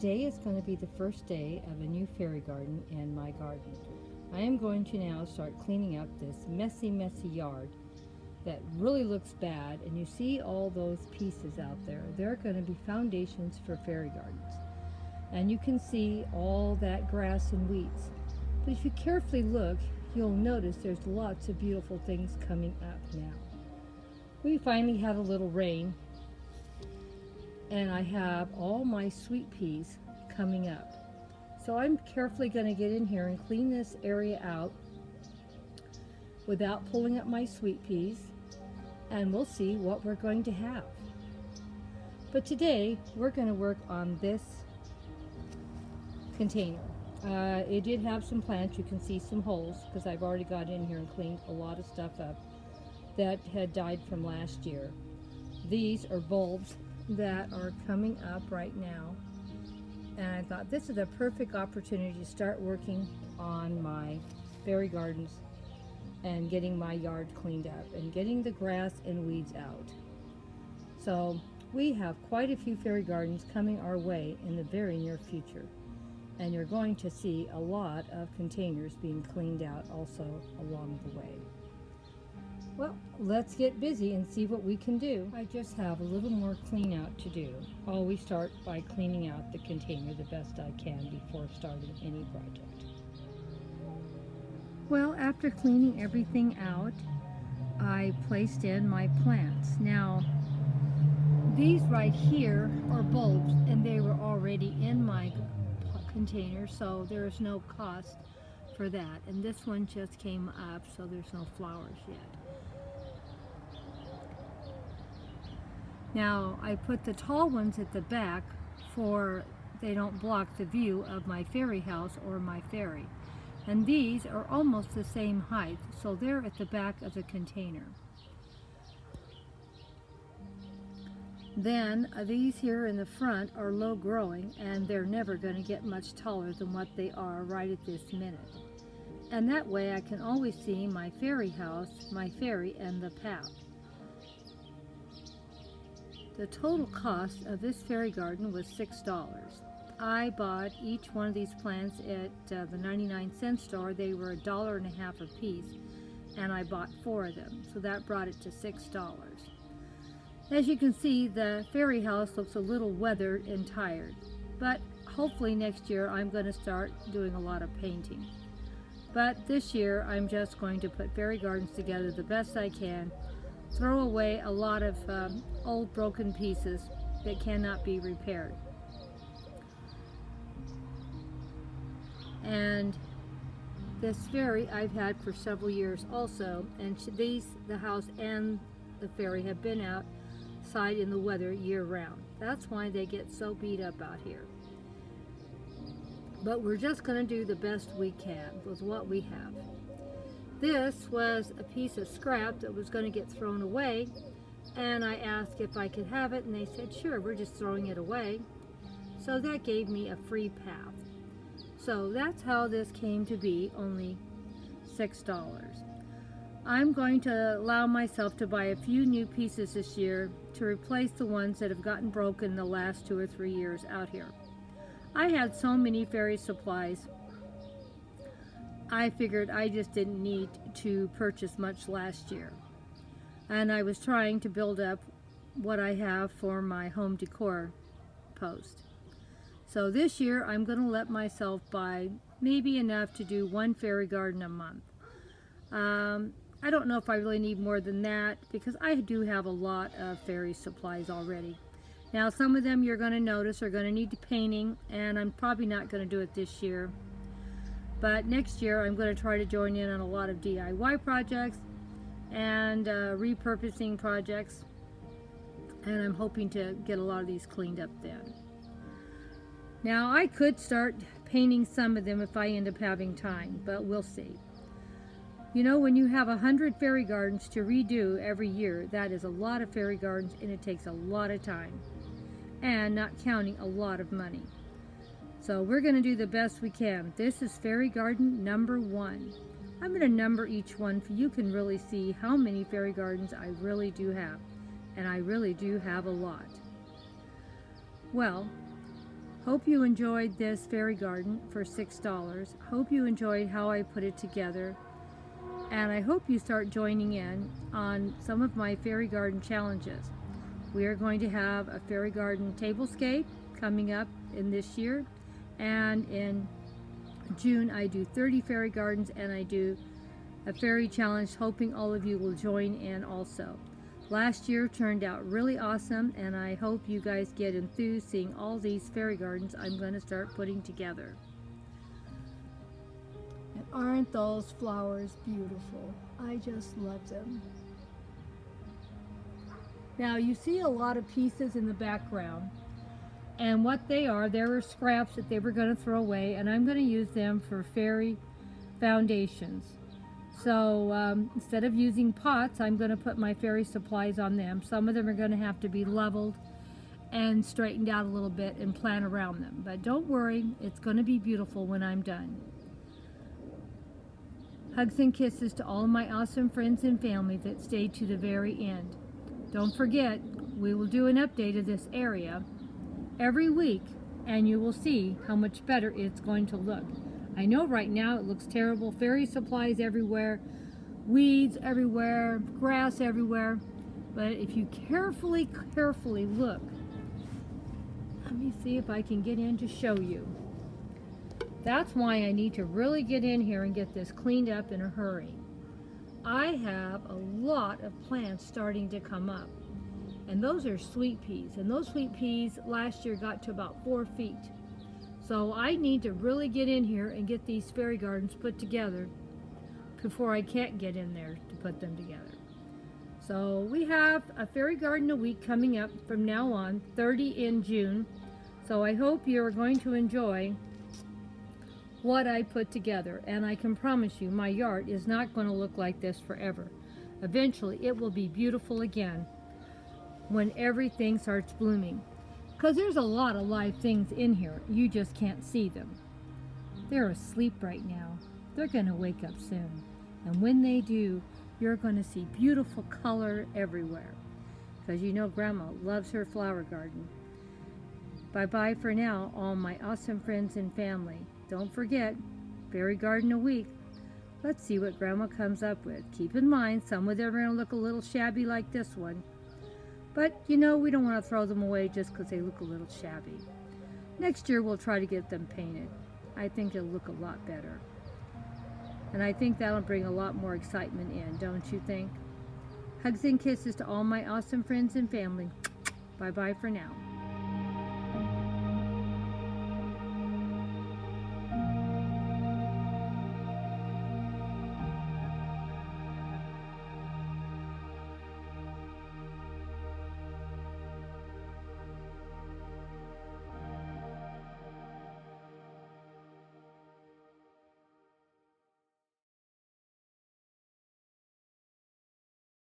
Today is going to be the first day of a new fairy garden in my garden. I am going to now start cleaning up this messy yard that really looks bad, and you see all those pieces out there. They're going to be foundations for fairy gardens. And you can see all that grass and weeds. But if you carefully look, you'll notice there's lots of beautiful things coming up now. We finally had a little rain, and I have all my sweet peas coming up. So I'm carefully going to get in here and clean this area out without pulling up my sweet peas, and we'll see what we're going to have. But today we're going to work on this container. It did have some plants. You can see some holes because I've already got in here and cleaned a lot of stuff up that had died from last year. These are bulbs that are coming up right now, and I thought this is a perfect opportunity to start working on my fairy gardens and getting my yard cleaned up and getting the grass and weeds out. So we have quite a few fairy gardens coming our way in the very near future, and you're going to see a lot of containers being cleaned out also along the way. Well, let's get busy and see what we can do. I just have a little more clean out to do. Always start by cleaning out the container the best I can before starting any project. Well, after cleaning everything out, I placed in my plants. Now, these right here are bulbs, and they were already in my container, so there is no cost for that. And this one just came up, so there's no flowers yet. Now, I put the tall ones at the back for they don't block the view of my fairy house or my fairy. And these are almost the same height, so they're at the back of the container. Then these here in the front are low growing, and they're never going to get much taller than what they are right at this minute. And that way I can always see my fairy house, my fairy, and the path. The total cost of this fairy garden was $6. I bought each one of these plants at the 99-cent store. They were $1.50 a piece, and I bought 4 of them, so that brought it to $6. As you can see, the fairy house looks a little weathered and tired, but hopefully next year I'm going to start doing a lot of painting. But this year I'm just going to put fairy gardens together the best I can, throw away a lot of old broken pieces that cannot be repaired. And this fairy I've had for several years also, and the house and the fairy have been outside in the weather year round. That's why they get so beat up out here. But we're just going to do the best we can with what we have. This was a piece of scrap that was going to get thrown away, and I asked if I could have it, and they said, sure, we're just throwing it away. So that gave me a free path. So that's how this came to be, only $6. I'm going to allow myself to buy a few new pieces this year to replace the ones that have gotten broken the last 2 or 3 years out here. I had so many fairy supplies, I figured I just didn't need to purchase much last year. And I was trying to build up what I have for my home decor post. So this year I'm going to let myself buy maybe enough to do 1 fairy garden a month. I don't know if I really need more than that because I do have a lot of fairy supplies already. Now some of them you're going to notice are going to need painting, and I'm probably not going to do it this year. But next year I'm going to try to join in on a lot of DIY projects and repurposing projects, and I'm hoping to get a lot of these cleaned up then. Now I could start painting some of them if I end up having time, but we'll see. You know, when you have 100 fairy gardens to redo every year, that is a lot of fairy gardens, and it takes a lot of time, and not counting a lot of money. So we're going to do the best we can. This is fairy garden number 1. I'm going to number each one so you can really see how many fairy gardens I really do have. And I really do have a lot. Well, Hope you enjoyed this fairy garden for $6. Hope you enjoyed how I put it together. And I hope you start joining in on some of my fairy garden challenges. We are going to have a fairy garden tablescape coming up in this year. And in June, I do 30 fairy gardens, and I do a fairy challenge, hoping all of you will join in also. Last year turned out really awesome, and I hope you guys get enthused seeing all these fairy gardens I'm going to start putting together. And aren't those flowers beautiful? I just love them. Now you see a lot of pieces in the background, and what they are, there were scraps that they were going to throw away, and I'm going to use them for fairy foundations. So instead of using pots, I'm going to put my fairy supplies on them. Some of them are going to have to be leveled and straightened out a little bit and plant around them. But don't worry, it's going to be beautiful when I'm done. Hugs and kisses to all of my awesome friends and family that stayed to the very end. Don't forget, we will do an update of this area every week, and you will see how much better it's going to look. I know right now it looks terrible. Fairy supplies everywhere, weeds everywhere, grass everywhere. But if you carefully look, let me see if I can get in to show you. That's why I need to really get in here and get this cleaned up in a hurry. I have a lot of plants starting to come up. And those are sweet peas. And those sweet peas last year got to about 4 feet. So I need to really get in here and get these fairy gardens put together before I can't get in there to put them together. So we have a fairy garden a week coming up from now on, 30 in June. So I hope you are going to enjoy what I put together. And I can promise you my yard is not going to look like this forever. Eventually it will be beautiful again when everything starts blooming. Because there's a lot of live things in here. You just can't see them. They're asleep right now. They're going to wake up soon. And when they do, you're going to see beautiful color everywhere. Because you know Grandma loves her flower garden. Bye-bye for now, all my awesome friends and family. Don't forget, fairy garden a week. Let's see what Grandma comes up with. Keep in mind, some of them are going to look a little shabby like this one. But, you know, we don't want to throw them away just because they look a little shabby. Next year, we'll try to get them painted. I think it'll look a lot better. And I think that'll bring a lot more excitement in, don't you think? Hugs and kisses to all my awesome friends and family. Bye-bye for now.